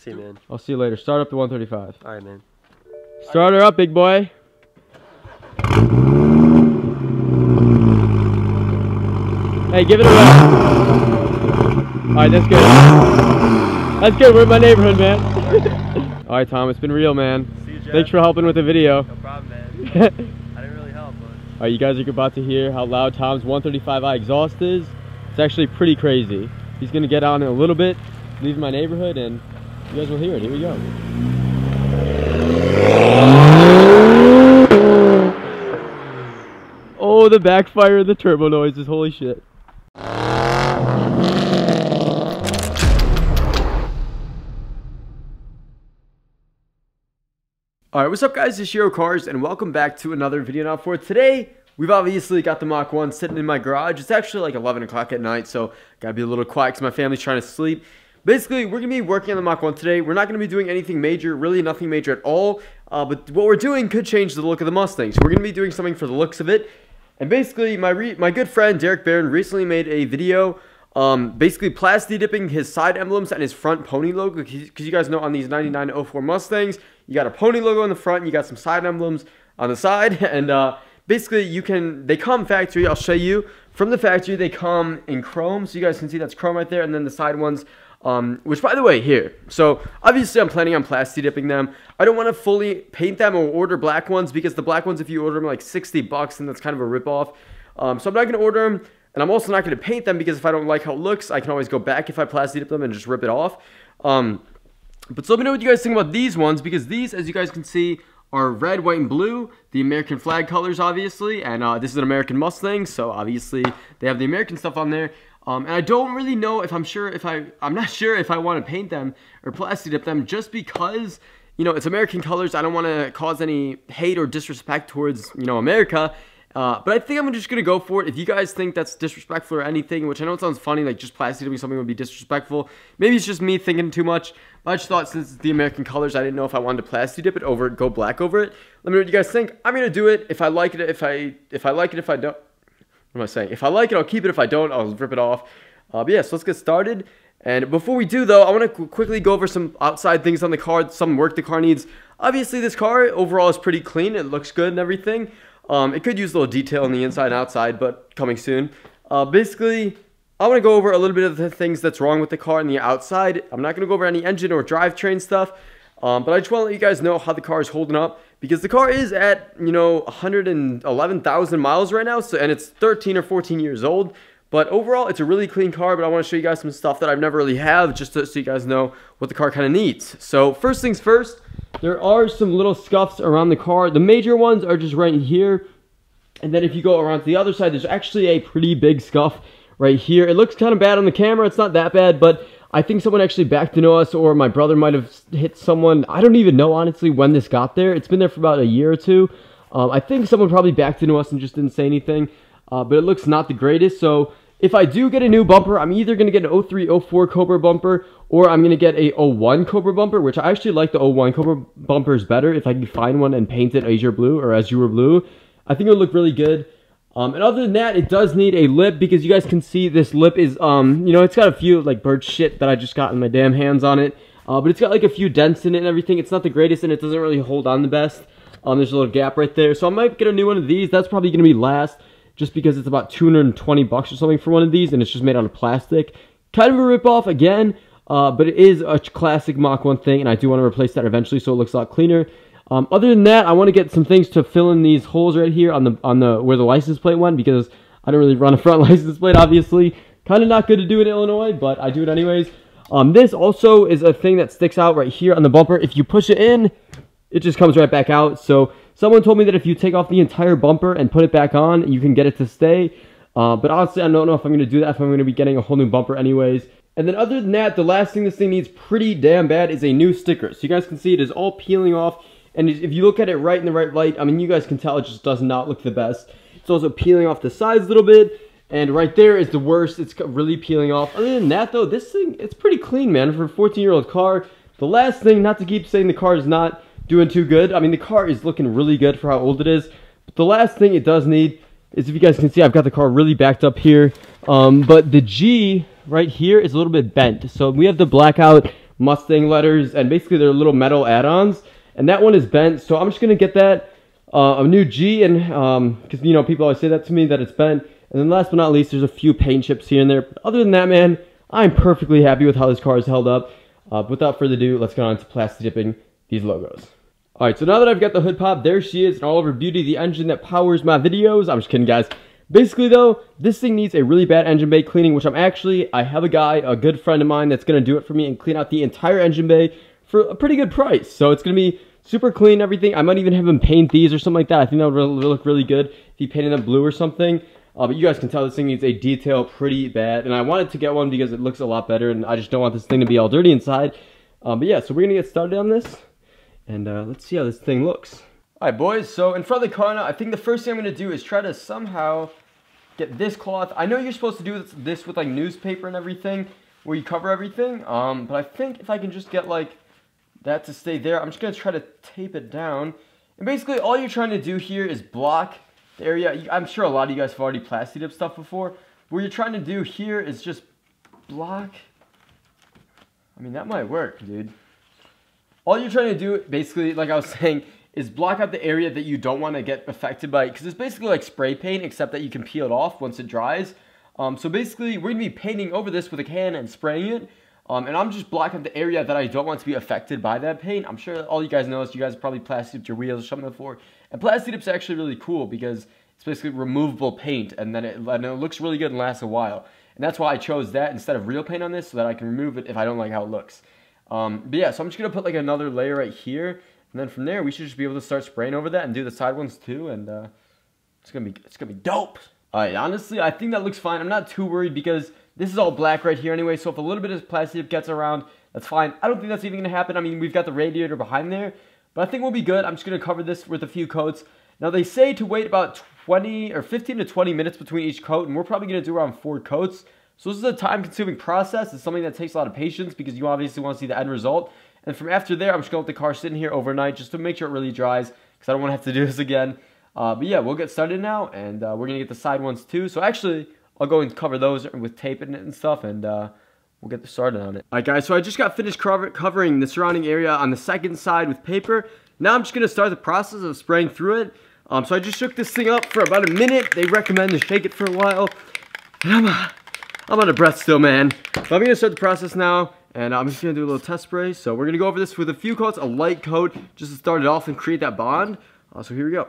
See you, man. I'll see you later. Start up the 135. All right, man. Start her up, big boy. Hey, give it a rest. Alright, that's good. That's good. We're in my neighborhood, man. Alright, Tom, it's been real, man. See you, Jeff. Thanks for helping with the video. No problem, man. I didn't really help, but... Alright, you guys are about to hear how loud Tom's 135i exhaust is. It's actually pretty crazy. He's going to get on in a little bit, leave my neighborhood, and you guys will hear it. Here we go. Oh, the backfire of the turbo noises. Holy shit. Alright, what's up guys, it's Shiro Cars and welcome back to another video. Now for today, we've obviously got the Mach 1 sitting in my garage. It's actually like 11 o'clock at night, so gotta be a little quiet because my family's trying to sleep. Basically, we're going to be working on the Mach 1 today. We're not going to be doing anything major, really nothing major at all. But what we're doing could change the look of the Mustang. So we're going to be doing something for the looks of it. And basically, my good friend Derek Barron recently made a video basically plasti dipping his side emblems and his front pony logo. Because you guys know on these 9904 Mustangs, you got a pony logo in the front, you got some side emblems on the side. And basically, they come factory. I'll show you. From the factory, they come in chrome. So you guys can see that's chrome right there. And then the side ones... which by the way, here, so obviously I'm planning on plasti dipping them. I don't want to fully paint them or order black ones because the black ones, if you order them, like $60 and that's kind of a ripoff. So I'm not going to order them, and I'm also not going to paint them because if I don't like how it looks, I can always go back if I plasti dip them and just rip it off. But so let me know what you guys think about these ones, because these, as you guys can see, are red, white, and blue, the American flag colors, obviously, and this is an American Mustang, so obviously they have the American stuff on there. And I don't really know if I'm not sure if I want to paint them or plasti dip them, just because, you know, it's American colors. I don't want to cause any hate or disrespect towards, you know, America. But I think I'm just going to go for it. If you guys think that's disrespectful or anything, which I know it sounds funny, like just plasti dipping something would be disrespectful. Maybe it's just me thinking too much. But I just thought since it's the American colors, I didn't know if I wanted to plasti dip it over it, go black over it. Let me know what you guys think. I'm going to do it. If I like it, if I like it, if I don't. What am I saying? If I like it, I'll keep it. If I don't, I'll rip it off. But yeah, so let's get started. And before we do, though, I want to quickly go over some outside things on the car, some work the car needs. Obviously, this car overall is pretty clean. It looks good and everything. It could use a little detail on the inside and outside, but coming soon. Basically, I want to go over a little bit of the things that's wrong with the car on the outside. I'm not going to go over any engine or drivetrain stuff. But I just want to let you guys know how the car is holding up, because the car is at, you know, 111,000 miles right now, so, and it's 13 or 14 years old. But overall, it's a really clean car, but I want to show you guys some stuff that I've never really have, just so you guys know what the car kind of needs. So first things first, there are some little scuffs around the car. The major ones are just right here, and then if you go around to the other side, there's actually a pretty big scuff right here. It looks kind of bad on the camera. It's not that bad, but I think someone actually backed into us, or my brother might have hit someone. I don't even know, honestly, when this got there. It's been there for about a year or two. I think someone probably backed into us and just didn't say anything. But it looks not the greatest. So if I do get a new bumper, I'm either going to get an 03, 04 Cobra bumper, or I'm going to get a 01 Cobra bumper, which I actually like the 01 Cobra bumpers better. If I can find one and paint it azure blue or azure blue, I think it would look really good. And other than that, it does need a lip, because you guys can see this lip is, you know, it's got a few, like, bird shit that I just got in my damn hands on it. But it's got, like, a few dents in it and everything. It's not the greatest, and it doesn't really hold on the best. There's a little gap right there. So I might get a new one of these. That's probably going to be last, just because it's about 220 bucks or something for one of these, and it's just made out of plastic. Kind of a ripoff again, but it is a classic Mach 1 thing, and I do want to replace that eventually so it looks a lot cleaner. Other than that, I want to get some things to fill in these holes right here on the where the license plate went, because I don't really run a front license plate, obviously. Kind of not good to do in Illinois, but I do it anyways. This also is a thing that sticks out right here on the bumper. If you push it in, it just comes right back out. So someone told me that if you take off the entire bumper and put it back on, you can get it to stay. But honestly, I don't know if I'm going to do that, if I'm going to be getting a whole new bumper anyways. And then other than that, the last thing this thing needs pretty damn bad is a new sticker. So you guys can see it is all peeling off. And if you look at it right in the right light, I mean, you guys can tell it just does not look the best. It's also peeling off the sides a little bit. And right there is the worst. It's really peeling off. Other than that, though, this thing, it's pretty clean, man, for a 14-year-old car. The last thing, not to keep saying the car is not doing too good. I mean, the car is looking really good for how old it is. But the last thing it does need is, if you guys can see, I've got the car really backed up here. But the G right here is a little bit bent. So we have the blackout Mustang letters, and basically they're little metal add-ons. And that one is bent, so I'm just gonna get that a new G, and because you know people always say that to me that it's bent. And then last but not least, there's a few paint chips here and there. But other than that, man, I'm perfectly happy with how this car is held up. Without further ado, let's get on to plasti dipping these logos. Alright, so now that I've got the hood pop, there she is in all of her beauty, the engine that powers my videos. I'm just kidding, guys. Basically, though, this thing needs a really bad engine bay cleaning, which I have a guy, a good friend of mine, that's going to do it for me and clean out the entire engine bay for a pretty good price. So it's going to be super clean and everything. I might even have him paint these or something like that. I think that would look really good if he painted them blue or something. But you guys can tell this thing needs a detail pretty bad. And I wanted to get one because it looks a lot better, and I just don't want this thing to be all dirty inside. But yeah, so we're going to get started on this. And let's see how this thing looks. Alright, boys, so in front of the car now, I think the first thing I'm going to do is try to somehow get this cloth. I know you're supposed to do this with like newspaper and everything, where you cover everything. But I think if I can just get like that to stay there, I'm just going to try to tape it down. And basically all you're trying to do here is block the area. I'm sure a lot of you guys have already plasti dip stuff before. What you're trying to do here is just block. I mean, that might work, dude. All you're trying to do, basically, like I was saying, is block out the area that you don't want to get affected by, because it's basically like spray paint, except that you can peel it off once it dries. So basically, we're going to be painting over this with a can and spraying it. And I'm just blocking the area that I don't want to be affected by that paint. I'm sure all you guys know this. You guys probably plasti dipped your wheels or something before. And plasti dip's actually really cool because it's basically removable paint, and then it looks really good and lasts a while. And that's why I chose that instead of real paint on this, so that I can remove it if I don't like how it looks. But yeah, so I'm just going to put like another layer right here, and then from there we should just be able to start spraying over that and do the side ones too, and it's gonna be dope. Alright, honestly, I think that looks fine. I'm not too worried because this is all black right here anyway, so if a little bit of plasti dip gets around, that's fine. I don't think that's even going to happen. I mean, we've got the radiator behind there, but I think we'll be good. I'm just going to cover this with a few coats. Now, they say to wait about 20 or 15 to 20 minutes between each coat, and we're probably going to do around 4 coats. So this is a time-consuming process. It's something that takes a lot of patience because you obviously want to see the end result. And from after there, I'm just going to let the car sit in here overnight just to make sure it really dries, because I don't want to have to do this again. But yeah, we'll get started now, and we're going to get the side ones too. So actually, I'll go and cover those with tape in it and stuff, and we'll get started on it. Alright guys, so I just got finished covering the surrounding area on the second side with paper. Now I'm just going to start the process of spraying through it. So I just shook this thing up for about a minute. They recommend to shake it for a while. And I'm out of breath still, man. But I'm going to start the process now, and I'm just going to do a little test spray. So we're going to go over this with a few coats, a light coat, just to start it off and create that bond. So here we go.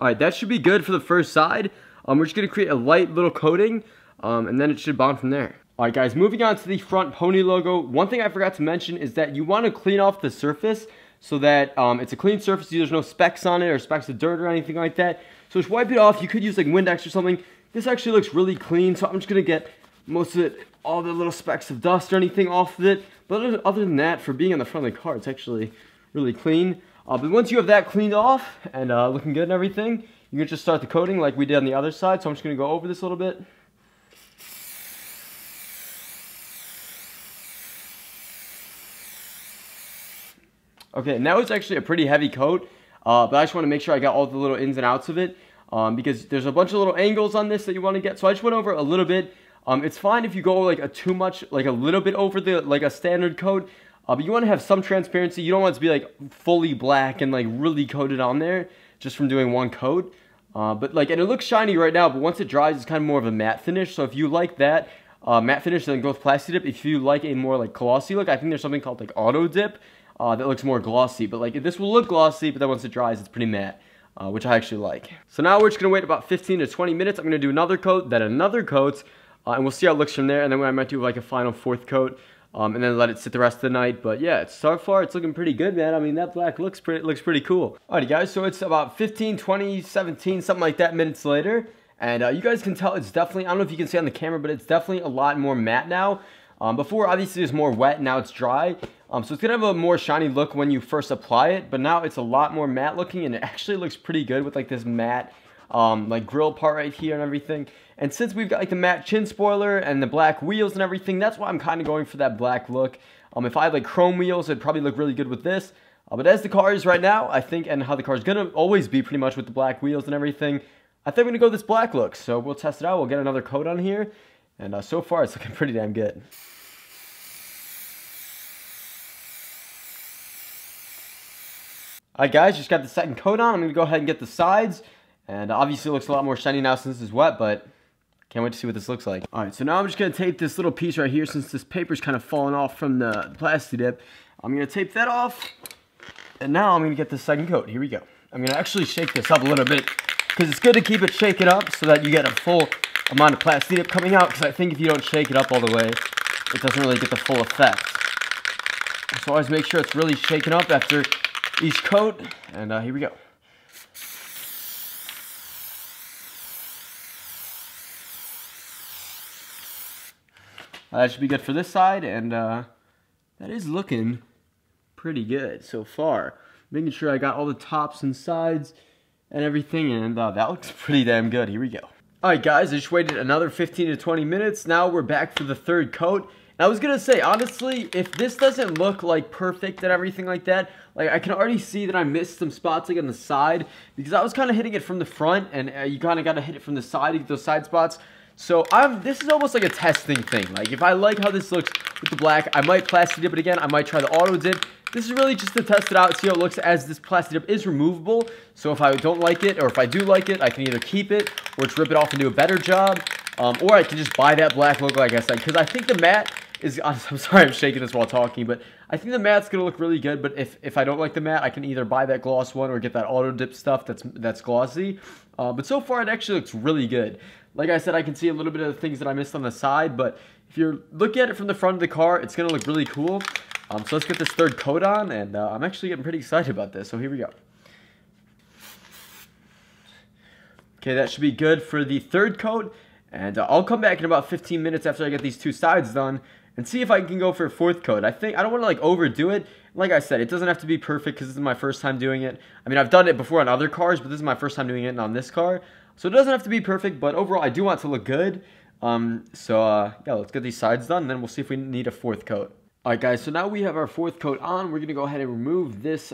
Alright, that should be good for the first side. We're just going to create a light little coating, and then it should bond from there. Alright guys, moving on to the front pony logo. One thing I forgot to mention is that you want to clean off the surface so that it's a clean surface. There's no specks on it or specks of dirt or anything like that. So just wipe it off. You could use like Windex or something. This actually looks really clean, so I'm just going to get most of it, all the little specks of dust or anything off of it. But other than that, for being on the front of the car, it's actually really clean. But once you have that cleaned off and looking good and everything, you can just start the coating like we did on the other side. So I'm just going to go over this a little bit. Okay, now it's actually a pretty heavy coat, but I just want to make sure I got all the little ins and outs of it, because there's a bunch of little angles on this that you want to get. So I just went over a little bit. It's fine if you go like a little bit over a standard coat. But you want to have some transparency. You don't want it to be like fully black and like really coated on there just from doing one coat. And it looks shiny right now, but once it dries, it's kind of more of a matte finish. So if you like that matte finish, then go with Plasti Dip. If you like a more like glossy look, I think there's something called like Auto Dip that looks more glossy. But like this will look glossy, but then once it dries, it's pretty matte, which I actually like. So now we're just gonna wait about 15 to 20 minutes. I'm gonna do another coat, then another coat, and we'll see how it looks from there. And then I might do like a final 4th coat. And then let it sit the rest of the night. But yeah, so far it's looking pretty good, man. I mean, that black looks pretty cool. Alrighty guys, so it's about 15, 20, 17, something like that minutes later. And you guys can tell it's definitely, I don't know if you can see on the camera, but it's definitely a lot more matte now. Before, obviously, it was more wet, now it's dry. So it's going to have a more shiny look when you first apply it. But now it's a lot more matte looking, and it actually looks pretty good with like this matte like grill part right here and everything. And since we've got like the matte chin spoiler and the black wheels and everything, that's why I'm kind of going for that black look. If I had like chrome wheels, it'd probably look really good with this. But as the car is right now, I think, and how the car is going to always be pretty much with the black wheels and everything, I think I'm going to go this black look. So we'll test it out. We'll get another coat on here. And so far, it's looking pretty damn good. Alright guys, just got the second coat on. I'm going to go ahead and get the sides. And obviously it looks a lot more shiny now since this is wet, but can't wait to see what this looks like. Alright, so now I'm just going to tape this little piece right here since this paper's kind of falling off from the Plasti Dip. I'm going to tape that off. And now I'm going to get the second coat. Here we go. I'm going to actually shake this up a little bit because it's good to keep it shaken up so that you get a full amount of Plasti Dip coming out, because I think if you don't shake it up all the way, it doesn't really get the full effect. So always make sure it's really shaken up after each coat, and here we go. That should be good for this side, and that is looking pretty good so far. Making sure I got all the tops and sides and everything, and that looks pretty damn good. Here we go. Alright guys, I just waited another 15 to 20 minutes. Now we're back for the third coat. And I was going to say, honestly, if this doesn't look like perfect and everything like that, like I can already see that I missed some spots like on the side, because I was kind of hitting it from the front, and you kind of got to hit it from the side to get those side spots. So this is almost like a testing thing. Like if I like how this looks with the black, I might Plasti Dip it again. I might try the auto dip. This is really just to test it out, see how it looks, as this Plasti Dip is removable. So if I don't like it, or if I do like it, I can either keep it or just rip it off and do a better job. Or I can just buy that black logo like I said, because I think the matte is, I'm sorry I'm shaking this while talking, but I think the matte's going to look really good. But if I don't like the matte, I can either buy that gloss one or get that auto dip stuff that's glossy. But so far it actually looks really good. Like I said, I can see a little bit of the things that I missed on the side, but if you're looking at it from the front of the car, it's going to look really cool. So let's get this third coat on, and I'm actually getting pretty excited about this, so here we go. Okay, that should be good for the third coat, and I'll come back in about 15 minutes after I get these two sides done and see if I can go for a fourth coat. I don't want to like overdo it. Like I said, it doesn't have to be perfect because this is my first time doing it. I mean, I've done it before on other cars, but this is my first time doing it on this car. So it doesn't have to be perfect, but overall I do want it to look good. Yeah, let's get these sides done, and then we'll see if we need a fourth coat. Alright guys, so now we have our fourth coat on. We're going to go ahead and remove this,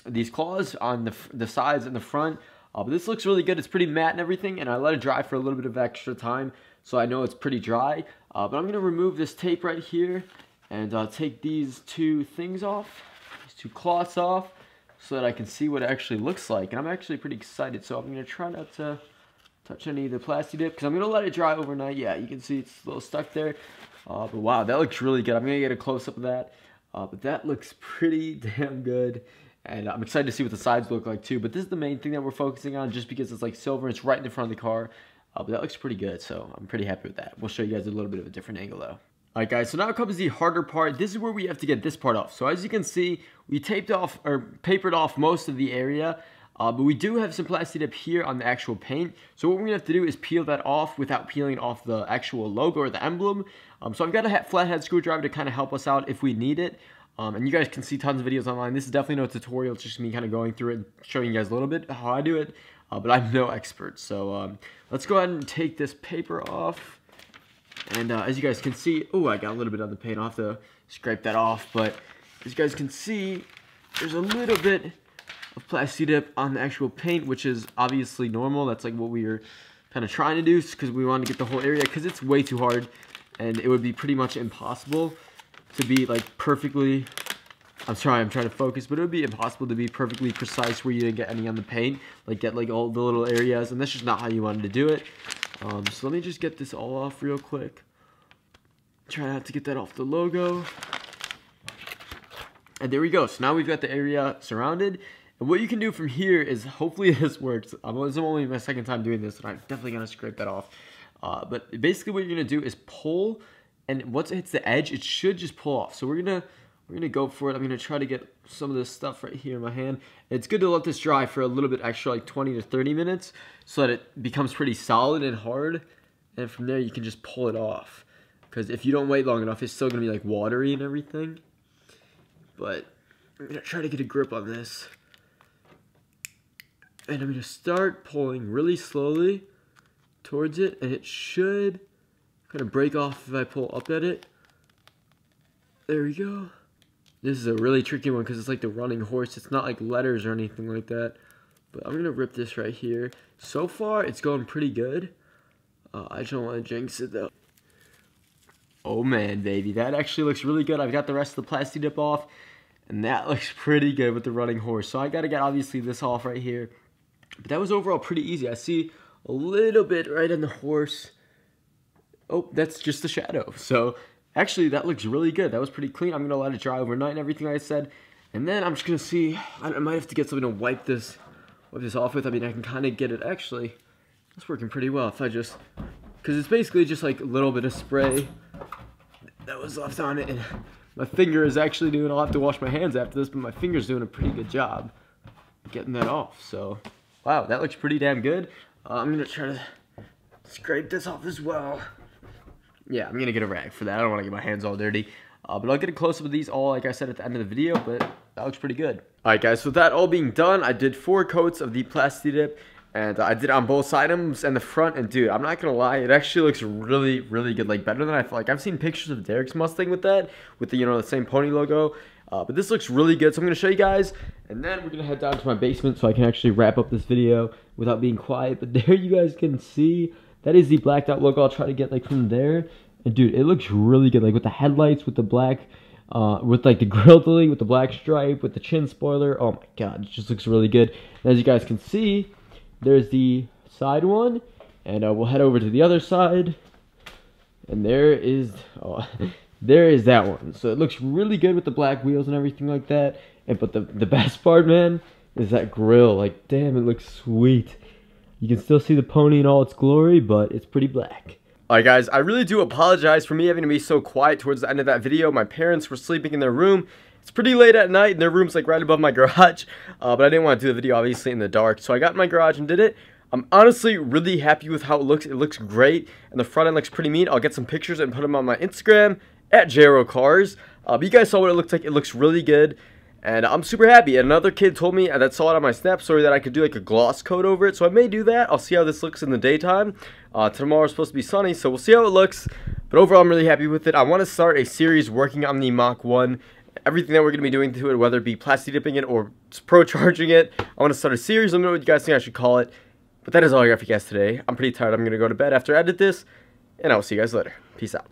these claws on the sides and the front. But this looks really good. It's pretty matte and everything, and I let it dry for a little bit of extra time, so I know it's pretty dry. But I'm going to remove this tape right here, and take these two things off, these two cloths off, so that I can see what it actually looks like. And I'm actually pretty excited, so I'm going to try not to touch any of the Plasti Dip, because I'm going to let it dry overnight. Yeah, you can see it's a little stuck there. But wow, that looks really good. I'm going to get a close-up of that. But that looks pretty damn good. And I'm excited to see what the sides look like too. But this is the main thing that we're focusing on, just because it's like silver and it's right in the front of the car. But that looks pretty good, so I'm pretty happy with that. We'll show you guys a little bit of a different angle though. Alright guys, so now comes the harder part. This is where we have to get this part off. So as you can see, we taped off, or papered off most of the area. But we do have some Plasti Dip here on the actual paint. So what we're going to have to do is peel that off without peeling off the actual logo or the emblem. So I've got a flathead screwdriver to kind of help us out if we need it. And you guys can see tons of videos online. This is definitely no tutorial. It's just me kind of going through it and showing you guys a little bit how I do it. But I'm no expert. So let's go ahead and take this paper off. And as you guys can see, oh, I got a little bit of the paint. I'll have to scrape that off. But as you guys can see, there's a little bit of Plasti Dip on the actual paint, which is obviously normal. That's like what we were kind of trying to do, because we wanted to get the whole area, because it's way too hard, and it would be pretty much impossible to be like perfectly, I'm sorry, I'm trying to focus, but it would be impossible to be perfectly precise where you didn't get any on the paint, like get like all the little areas, and that's just not how you wanted to do it. So let me just get this all off real quick. Try not to get that off the logo. And there we go. So now we've got the area surrounded. And what you can do from here is, hopefully this works. This is only my second time doing this, and I'm definitely going to scrape that off. But basically what you're going to do is pull, and once it hits the edge, it should just pull off. So we're gonna go for it. I'm going to try to get some of this stuff right here in my hand. It's good to let this dry for a little bit extra, like 20 to 30 minutes, so that it becomes pretty solid and hard. And from there, you can just pull it off. Because if you don't wait long enough, it's still going to be like watery and everything. But I'm going to try to get a grip on this. And I'm going to start pulling really slowly towards it, and it should kind of break off if I pull up at it. There we go. This is a really tricky one because it's like the running horse. It's not like letters or anything like that. But I'm going to rip this right here. So far, it's going pretty good. I just don't want to jinx it, though. Oh, man, baby. That actually looks really good. I've got the rest of the Plasti Dip off. And that looks pretty good with the running horse. So I got to get, obviously, this off right here. But that was overall pretty easy. I see a little bit right in the horse. Oh, that's just the shadow. So actually, that looks really good. That was pretty clean. I'm going to let it dry overnight and everything I said. And then I'm just going to see. I might have to get something to wipe this off with. I mean, I can kind of get it. Actually, it's working pretty well. If I just, because it's basically just like a little bit of spray that was left on it. And my finger is actually doing, I'll have to wash my hands after this, but my finger's doing a pretty good job getting that off. So, wow, that looks pretty damn good. I'm going to try to scrape this off as well. Yeah, I'm going to get a rag for that. I don't want to get my hands all dirty. But I'll get a close-up of these all, like I said, at the end of the video, but that looks pretty good. Alright, guys, so with that all being done, I did 4 coats of the Plasti Dip, and I did it on both sides and the front, and dude, I'm not going to lie, it actually looks really, really good, like better than I feel like. I've seen pictures of Derek's Mustang with that, with the, you know, the same pony logo, but this looks really good, so I'm going to show you guys, and then we're going to head down to my basement so I can actually wrap up this video without being quiet. But there you guys can see, that is the blacked out logo. I'll try to get like from there. And dude, it looks really good, like with the headlights, with the black, with like the grill delete, with the black stripe, with the chin spoiler. Oh my god, it just looks really good. And as you guys can see, there's the side one, and we'll head over to the other side, and there is, oh, there is that one. So it looks really good with the black wheels and everything like that. And but the best part, man, is that grill. Like, damn, it looks sweet. You can still see the pony in all its glory, but it's pretty black. Alright guys, I really do apologize for me having to be so quiet towards the end of that video. My parents were sleeping in their room. It's pretty late at night and their room's like right above my garage. But I didn't want to do the video obviously in the dark. So I got in my garage and did it. I'm honestly really happy with how it looks. It looks great. And the front end looks pretty neat. I'll get some pictures and put them on my Instagram at JROCars. But you guys saw what it looks like. It looks really good. And I'm super happy. And another kid told me that saw it on my Snap story that I could do like a gloss coat over it. So I may do that. I'll see how this looks in the daytime. Tomorrow's supposed to be sunny, so we'll see how it looks. But overall, I'm really happy with it. I want to start a series working on the Mach 1. Everything that we're going to be doing to it, whether it be Plasti Dipping it or pro charging it. I want to start a series. Let me know what you guys think I should call it. But that is all I got for you guys today. I'm pretty tired. I'm going to go to bed after I edit this. And I will see you guys later. Peace out.